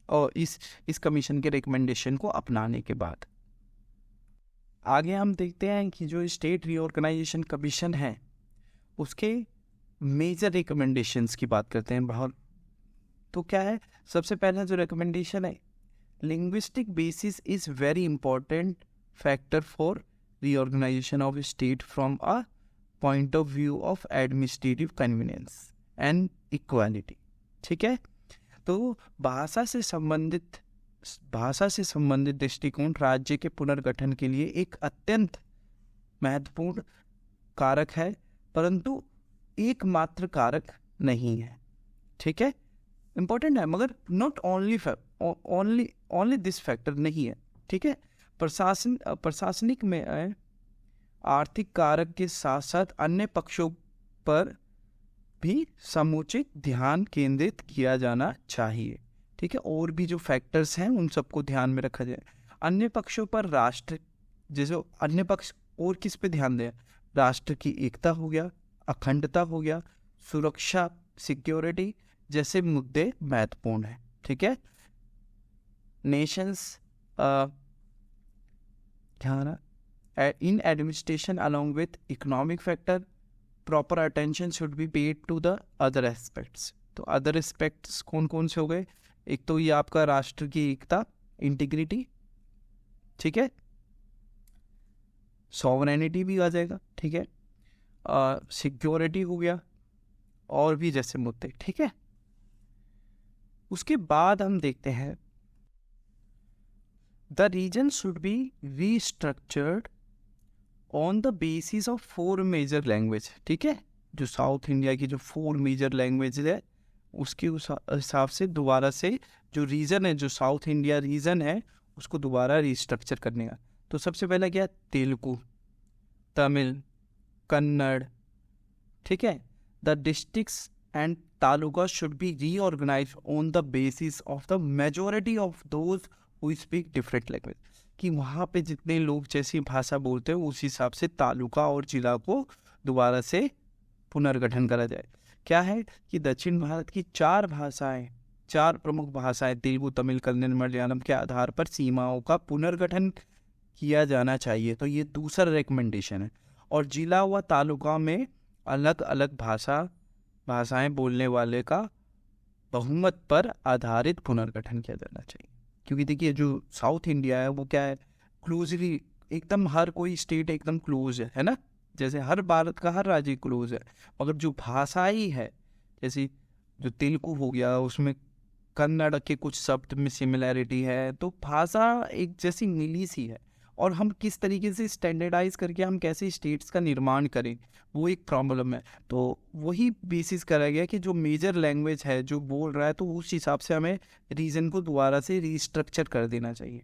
Speaker 1: और इस कमीशन के रिकमेंडेशन को अपनाने के बाद। आगे हम देखते हैं कि जो स्टेट रीऑर्गेनाइजेशन कमीशन है, उसके मेजर रिकमेंडेशंस की बात करते हैं बहुत। तो क्या है, सबसे पहला जो रिकमेंडेशन है, linguistic basis is very important factor for reorganisation of state from a point of view of administrative convenience and equality, ठीक है। तो भाषा से संबंधित दृष्टिकोण राज्य के पुनर्गठन के लिए एक अत्यंत महत्वपूर्ण कारक है, परंतु एकमात्र कारक नहीं है, ठीक है, इंपॉर्टेंट है, मगर नॉट ओनली दिस फैक्टर नहीं है, ठीक है। प्रशासनिक में आर्थिक कारक के साथ साथ अन्य पक्षों पर भी समुचित ध्यान केंद्रित किया जाना चाहिए, ठीक है। और भी जो फैक्टर्स हैं उन सबको ध्यान में रखा जाए। अन्य पक्षों पर राष्ट्र, जैसे अन्य पक्ष और किस पे ध्यान दें, राष्ट्र की एकता हो गया, अखंडता हो गया, सुरक्षा, सिक्योरिटी जैसे मुद्दे महत्वपूर्ण हैं, ठीक है। Nations in administration along with economic factor, proper attention should be paid to the other aspects. तो अदर एस्पेक्ट्स कौन कौन से हो गए, एक तो ये आपका राष्ट्र की एकता, इंटीग्रिटी, ठीक है, सॉवरेनिटी भी आ जाएगा, ठीक है, सिक्योरिटी हो गया, और भी जैसे मुद्दे, ठीक है। उसके बाद हम देखते हैं, the region should be restructured on the basis of 4 major language, ठीक है। जो साउथ इंडिया की जो 4 मेजर लैंग्वेज है, उसके हिसाब से दोबारा से जो रीजन है, जो साउथ इंडिया रीजन है, उसको दोबारा रीस्ट्रक्चर करने का। तो सबसे पहला क्या, तेलुगु, तमिल, कन्नड़, ठीक है। The districts and taluka should be reorganised on the basis of the majority of those who speak different language, कि वहाँ पे जितने लोग जैसी भाषा बोलते हैं उस हिसाब से तालुका और जिला को दोबारा से पुनर्गठन करा जाए। क्या है कि दक्षिण भारत की 4 प्रमुख भाषाएं, तेलुगु, तमिल, कन्नड़, मलयालम के आधार पर सीमाओं का पुनर्गठन किया जाना चाहिए। तो ये दूसरा रिकमेंडेशन है। और जिला व तालुका में अलग अलग भाषाएं बोलने वाले का बहुमत पर आधारित पुनर्गठन किया जाना चाहिए। क्योंकि देखिए, जो साउथ इंडिया है वो क्या है, क्लोजली एकदम हर कोई स्टेट एकदम क्लोज है ना, जैसे हर भारत का हर राज्य क्लोज है, मगर जो भाषाई है, जैसे जो तेलुगु हो गया, उसमें कन्नड़ के कुछ शब्द में सिमिलैरिटी है, तो भाषा एक जैसी मिली सी है। और हम किस तरीके से स्टैंडर्डाइज करके हम कैसे स्टेट्स का निर्माण करें, वो एक प्रॉब्लम है। तो वही बेसिस करा गया कि जो मेजर लैंग्वेज है जो बोल रहा है, तो उस हिसाब से हमें रीजन को दोबारा से रीस्ट्रक्चर कर देना चाहिए।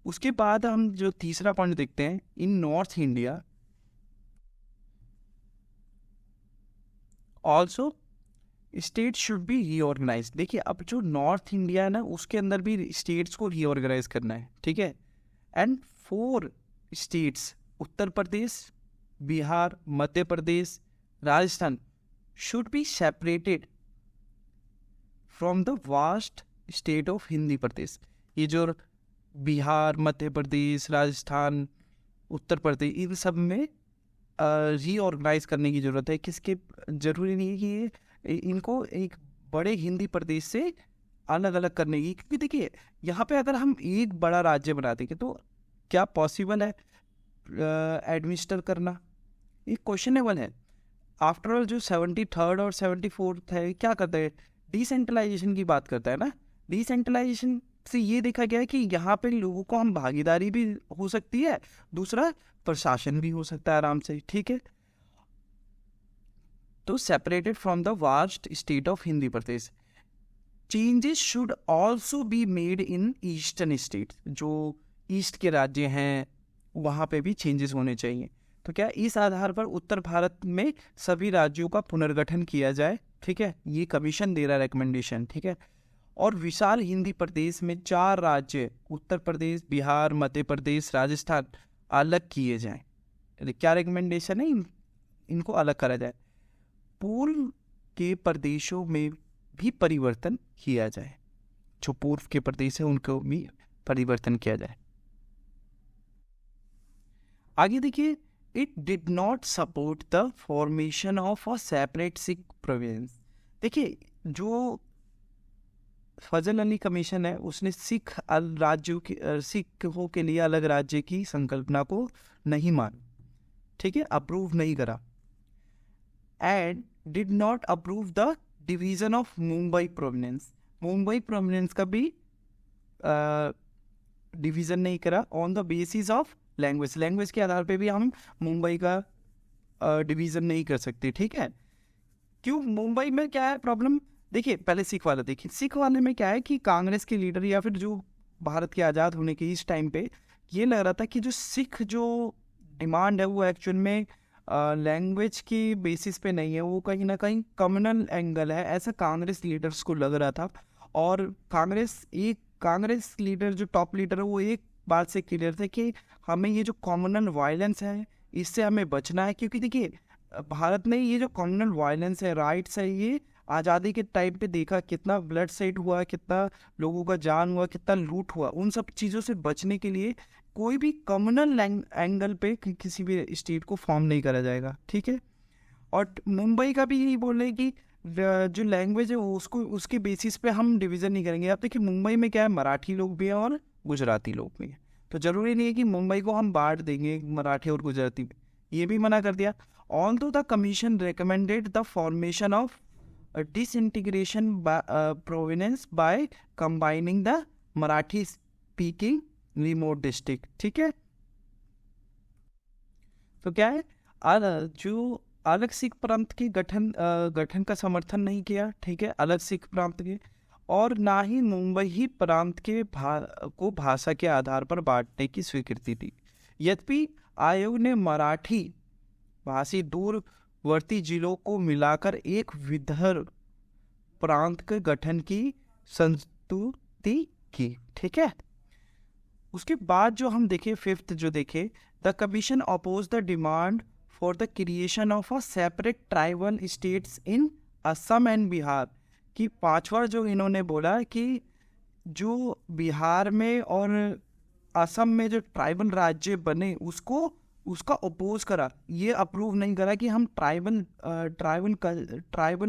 Speaker 1: उसके बाद हम जो तीसरा पॉइंट देखते हैं, in north India also state should be reorganise. देखिए, अब जो नॉर्थ इंडिया है ना, उसके अंदर भी स्टेट्स को रीऑर्गेनाइज करना है, ठीक है। And 4 states, Uttar Pradesh, Bihar, Madhya Pradesh, Rajasthan, should be separated from the vast state of Hindi Pradesh. ये जो बिहार, मध्य प्रदेश, राजस्थान, उत्तर प्रदेश, इन सब में रीऑर्गेनाइज करने की ज़रूरत है। किसके, ज़रूरी नहीं है कि ये इनको एक बड़े हिंदी प्रदेश से अलग अलग करने की, क्योंकि देखिए यहाँ पे अगर हम एक बड़ा राज्य बना देंगे तो क्या पॉसिबल है एडमिनिस्टर करना, ये क्वेश्चनेबल है। आफ्टर ऑल जो 73rd और 74th है, क्या करता है, डिसेंट्रलाइजेशन की बात करता है ना। डिसेंट्रलाइजेशन से ये देखा गया है कि यहाँ पे लोगों को हम भागीदारी भी हो सकती है, दूसरा प्रशासन भी हो सकता है आराम से, ठीक है। तो separated from the vast state of Hindi Pradesh. Changes should also be made in eastern state, जो ईस्ट के राज्य हैं वहाँ पे भी चेंजेस होने चाहिए। तो क्या इस आधार पर उत्तर भारत में सभी राज्यों का पुनर्गठन किया जाए, ठीक है, ये कमीशन दे रहा है रिकमेंडेशन, ठीक है। और विशाल हिंदी प्रदेश में 4 राज्य, उत्तर प्रदेश, बिहार, मध्य प्रदेश, राजस्थान, अलग किए जाएं। क्या रिकमेंडेशन है, इनको अलग करा जाए। पूर्व के प्रदेशों में भी परिवर्तन किया जाए, जो पूर्व के प्रदेश है उनको भी परिवर्तन किया जाए। आगे देखिए, it did not support the formation of a separate Sikh province. देखिए, जो फजल अली कमीशन है, उसने सिख राज्यों की सिखों के लिए अलग राज्य की संकल्पना को नहीं माना, ठीक है, अप्रूव नहीं करा। And did not approve the division of Mumbai provenance. Mumbai provenance का भी डिवीजन नहीं करा on the basis of language. Language के आधार पे भी हम मुंबई का डिवीजन नहीं कर सकते, ठीक है। क्यों, मुंबई में क्या है प्रॉब्लम, देखिए पहले सिख वाला देखिए। सिख वाले में क्या है कि कांग्रेस के लीडर या फिर जो भारत के आज़ाद होने के इस टाइम पे ये लग रहा था कि जो सिख जो डिमांड है वो एक्चुअल में लैंग्वेज की बेसिस पे नहीं है, वो कहीं ना कहीं कम्युनल एंगल है, ऐसा कांग्रेस लीडर्स को लग रहा था। और कांग्रेस लीडर जो टॉप लीडर है वो एक बात से क्लियर थे कि हमें ये जो कम्युनल वायलेंस है इससे हमें बचना है। क्योंकि देखिए, भारत में ये जो कम्युनल वायलेंस है, राइट्स है, ये आज़ादी के टाइम पे देखा कितना ब्लड सेट हुआ, कितना लोगों का जान हुआ, कितना लूट हुआ। उन सब चीज़ों से बचने के लिए कोई भी कम्युनल एंगल पे किसी भी स्टेट को फॉर्म नहीं करा जाएगा, ठीक है। और मुंबई का भी यही बोल रहे हैं कि जो लैंग्वेज है उसको उसके बेसिस पे हम डिवीज़न नहीं करेंगे। आप देखिए, मुंबई में क्या है, मराठी लोग भी हैं और गुजराती लोग भी हैं, तो ज़रूरी नहीं है कि मुंबई को हम बांट देंगे मराठी और गुजराती में, ये भी मना कर दिया। Although the commission recommended the formation of disintegration province by combining the Marathi speaking remote district, ठीक है। तो क्या है, जो अलग सिख प्रांत के गठन का समर्थन नहीं किया, ठीक है, अलग सिख प्रांत के, और ना ही मुंबई ही प्रांत के को भाषा के आधार पर बांटने की स्वीकृति दी। यद्यपि आयोग ने मराठी भाषी दूरवर्ती जिलों को मिलाकर एक विदर्भ प्रांत के गठन की संस्तुति की, ठीक है। उसके बाद जो हम देखें 5th जो देखें, the commission oppose the demand for the creation of a separate tribal states in Assam and Bihar. कि 5वां जो इन्होंने बोला कि जो बिहार में और असम में जो ट्राइबल राज्य बने उसका अपोज करा, ये अप्रूव नहीं करा कि हम ट्राइबल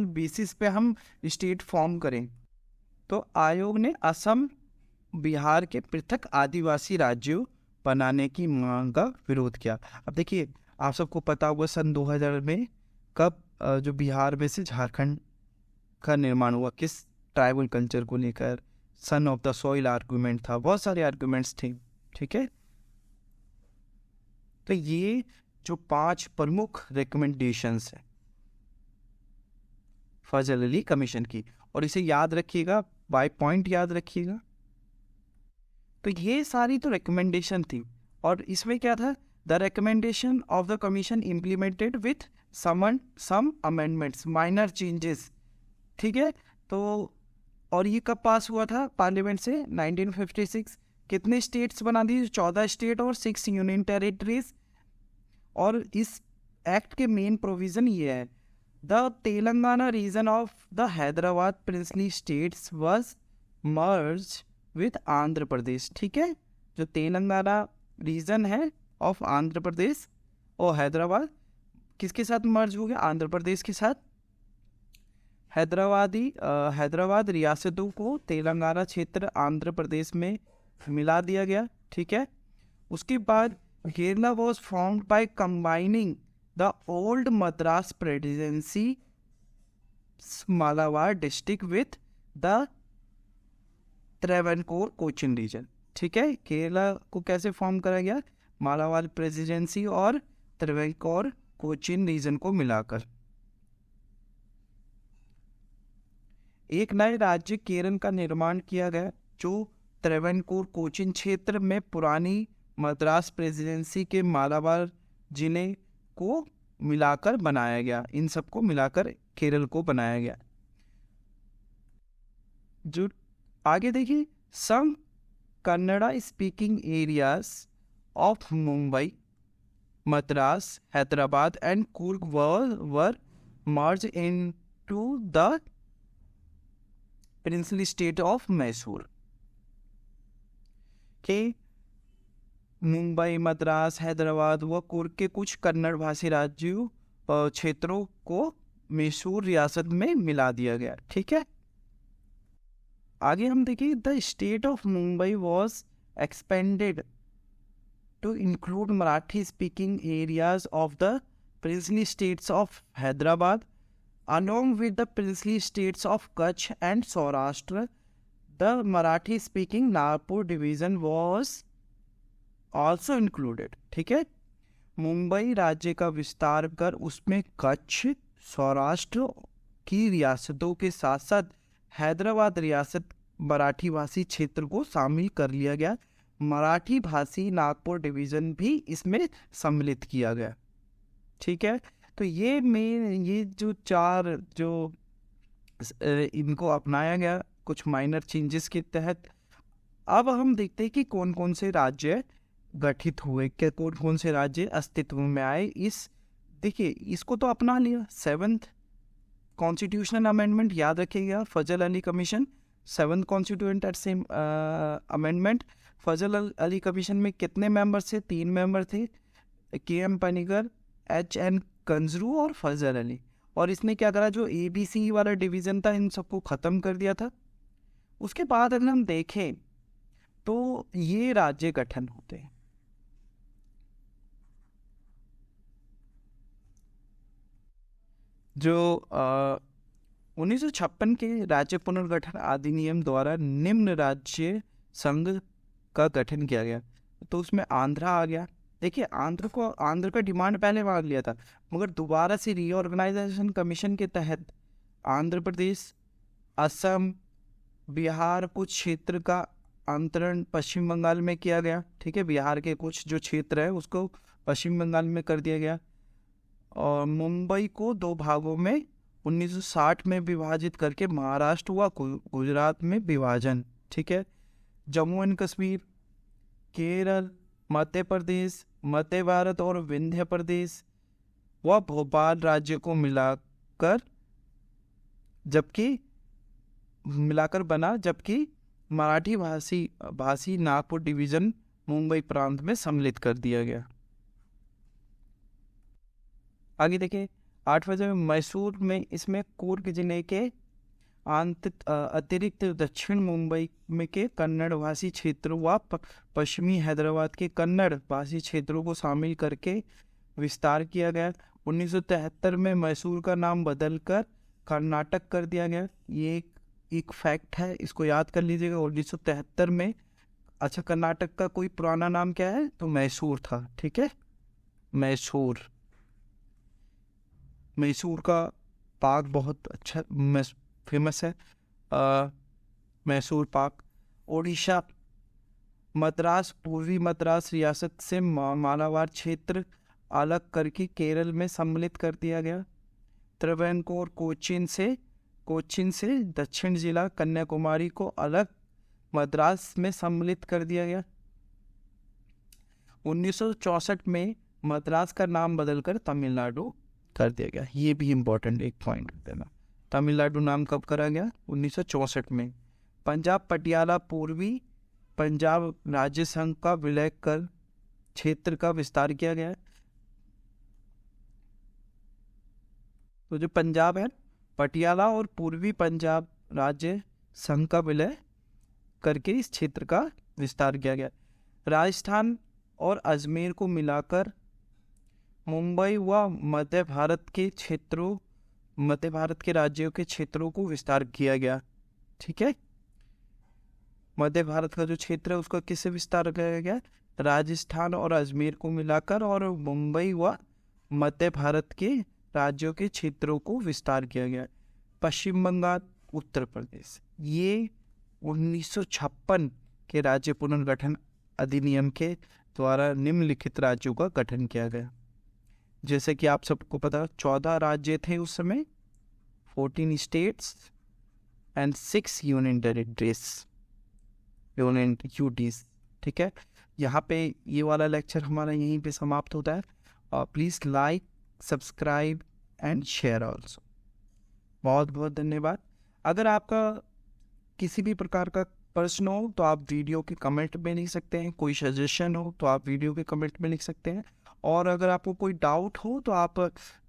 Speaker 1: बेसिस पे हम स्टेट फॉर्म करें। तो आयोग ने असम बिहार के पृथक आदिवासी राज्यों बनाने की मांग का विरोध किया। अब देखिए, आप सबको पता होगा सन 2000 में कब जो बिहार में से झारखंड का निर्माण हुआ, किस ट्राइबल कल्चर को लेकर, son of the soil argument था, बहुत सारे आर्गुमेंट्स थे। ठीक है, तो ये जो 5 प्रमुख रिकमेंडेशंस है फजल अली कमीशन की, और इसे याद रखिएगा, बाय पॉइंट याद रखिएगा। तो ये सारी तो रिकमेंडेशन थी, और इसमें क्या था, the recommendation of the commission implemented with some amendments, minor changes. ठीक है, तो और ये कब पास हुआ था पार्लियामेंट से, 1956। कितने स्टेट्स बना दिए, 14 स्टेट और 6 यूनियन टेरिटरीज। और इस एक्ट के मेन प्रोविजन ये है, the Telangana region of the Hyderabad princely states was merge with Andhra Pradesh. ठीक है, जो तेलंगाना रीजन है ऑफ आंध्र प्रदेश और हैदराबाद किसके साथ मर्ज हो गया, आंध्र प्रदेश के साथ। हैदराबाद रियासतों को तेलंगाना क्षेत्र आंध्र प्रदेश में मिला दिया गया। ठीक है, उसके बाद Kerala was formed by combining the old Madras presidency Malabar district with the Travancore Cochin region. ठीक है, केरला को कैसे फॉर्म करा गया, मालाबार प्रेसिडेंसी और ट्रेवनकोर कोचिन रीजन को मिलाकर एक नए राज्य केरल का निर्माण किया गया, जो ट्रेवनकोर कोचिन क्षेत्र में पुरानी मद्रास प्रेसिडेंसी के मालाबार जिले को मिलाकर बनाया गया। इन सबको मिलाकर केरल को बनाया गया। जो आगे देखिए, some Kannada speaking areas of Mumbai, Madras, Hyderabad and Coorg were merge into the princely state of Mysore. के मुंबई, मद्रास, हैदराबाद व कुर्ग के कुछ कन्नड़ भाषी राज्यों क्षेत्रों को मैसूर रियासत में मिला दिया गया। ठीक है, आगे हम देखिए, the state of Mumbai was expanded to include Marathi speaking areas of the princely states of Hyderabad along with the princely states of Kutch and Saurashtra. The Marathi speaking Nagpur division was also included. ठीक है, मुंबई राज्य का विस्तार कर उसमें कच्छ, सौराष्ट्र की रियासतों के साथ साथ हैदराबाद रियासत मराठी भाषी क्षेत्र को शामिल कर लिया गया। मराठी भाषी नागपुर डिवीज़न भी इसमें सम्मिलित किया गया। ठीक है, तो ये जो 4 जो इनको अपनाया गया कुछ माइनर चेंजेस के तहत। अब हम देखते हैं कि कौन कौन से राज्य गठित हुए, क्या कौन कौन से राज्य अस्तित्व में आए। देखिए, इसको तो अपना लिया, 7th कॉन्स्टिट्यूशनल अमेंडमेंट याद रखिएगा, Fazal Ali commission, 7th constituent amendment. Fazal Ali commission में कितने मेंबर थे, 3 मेंबर थे, के.एम. पनिगर, H.N. कंजरू और फजल अली। और इसने क्या करा, जो ABC वाला डिवीज़न था इन सबको ख़त्म कर दिया था। उसके बाद अगर हम देखें तो ये राज्य गठन होते हैं। जो 1956 के राज्य पुनर्गठन अधिनियम द्वारा निम्न राज्य संघ का गठन किया गया, तो उसमें आंध्रा आ गया। देखिए, आंध्र का डिमांड पहले मान लिया था, मगर दोबारा से रीऑर्गेनाइजेशन कमीशन के तहत आंध्र प्रदेश, असम, बिहार कुछ क्षेत्र का अंतरण पश्चिम बंगाल में किया गया। ठीक है, बिहार के कुछ जो क्षेत्र है उसको पश्चिम बंगाल में कर दिया गया। और मुंबई को 2 भागों में 1960 में विभाजित करके महाराष्ट्र व गुजरात में विभाजन। ठीक है, जम्मू एंड कश्मीर, केरल, मध्य प्रदेश, मध्य भारत और विंध्य प्रदेश व भोपाल राज्य को मिलाकर बना, जबकि मराठी भाषी नागपुर डिवीज़न मुंबई प्रांत में सम्मिलित कर दिया गया। आगे देखिए, 8वें में मैसूर में इसमें कूर्ग जिले के अतिरिक्त दक्षिण मुंबई में के कन्नड़ भाषी क्षेत्रों व पश्चिमी हैदराबाद के कन्नड़ भाषी क्षेत्रों को शामिल करके विस्तार किया गया। 1973 में मैसूर का नाम बदलकर कर्नाटक कर दिया गया। ये एक फैक्ट है, इसको याद कर लीजिएगा। 1973 में, अच्छा, कर्नाटक का कोई पुराना नाम क्या है? तो मैसूर था, ठीक है, मैसूर। मैसूर का पाक बहुत अच्छा फेमस है, मैसूर पाक। ओडिशा, मद्रास, पूर्वी मद्रास रियासत से मालाबार क्षेत्र अलग करके केरल में सम्मिलित कर दिया गया। त्रिवेंकोर, कोचीन से दक्षिण जिला कन्याकुमारी को अलग मद्रास में सम्मिलित कर दिया गया। 1964 में मद्रास का नाम बदलकर तमिलनाडु कर दिया गया। ये भी इम्पोर्टेंट एक पॉइंट देना, तमिलनाडु नाम कब करा गया? 1964 में। पंजाब, पटियाला पूर्वी पंजाब राज्य संघ का विलय कर क्षेत्र का विस्तार किया गया। तो जो पंजाब है, पटियाला और पूर्वी पंजाब राज्य संघ का विलय करके इस क्षेत्र का विस्तार किया गया। राजस्थान और अजमेर को मिलाकर मुंबई व मध्य भारत के राज्यों के क्षेत्रों को विस्तार किया गया, ठीक है। मध्य भारत का जो क्षेत्र है उसका किससे विस्तार किया गया? राजस्थान और अजमेर को मिलाकर, और मुंबई व मध्य भारत के राज्यों के क्षेत्रों को विस्तार किया गया। पश्चिम बंगाल, उत्तर प्रदेश, ये 1956 के राज्य पुनर्गठन अधिनियम के द्वारा निम्नलिखित राज्यों का गठन किया गया। जैसे कि आप सबको पता, 14 राज्य थे उस समय, 14 states and 6 union territories, union UTs, ठीक है। यहाँ पे ये वाला लेक्चर हमारा यहीं पे समाप्त होता है। Please like, subscribe and share also. बहुत बहुत धन्यवाद। अगर आपका किसी भी प्रकार का प्रश्न हो तो आप वीडियो के कमेंट में लिख सकते हैं, कोई सजेशन हो तो आप वीडियो के कमेंट में लिख सकते हैं, और अगर आपको कोई डाउट हो तो आप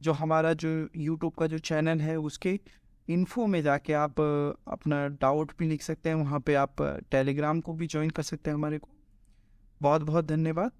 Speaker 1: जो हमारा जो यूट्यूब का जो चैनल है उसके इन्फो में जाके आप अपना डाउट भी लिख सकते हैं। वहाँ पे आप टेलीग्राम को भी ज्वाइन कर सकते हैं हमारे को। बहुत बहुत धन्यवाद।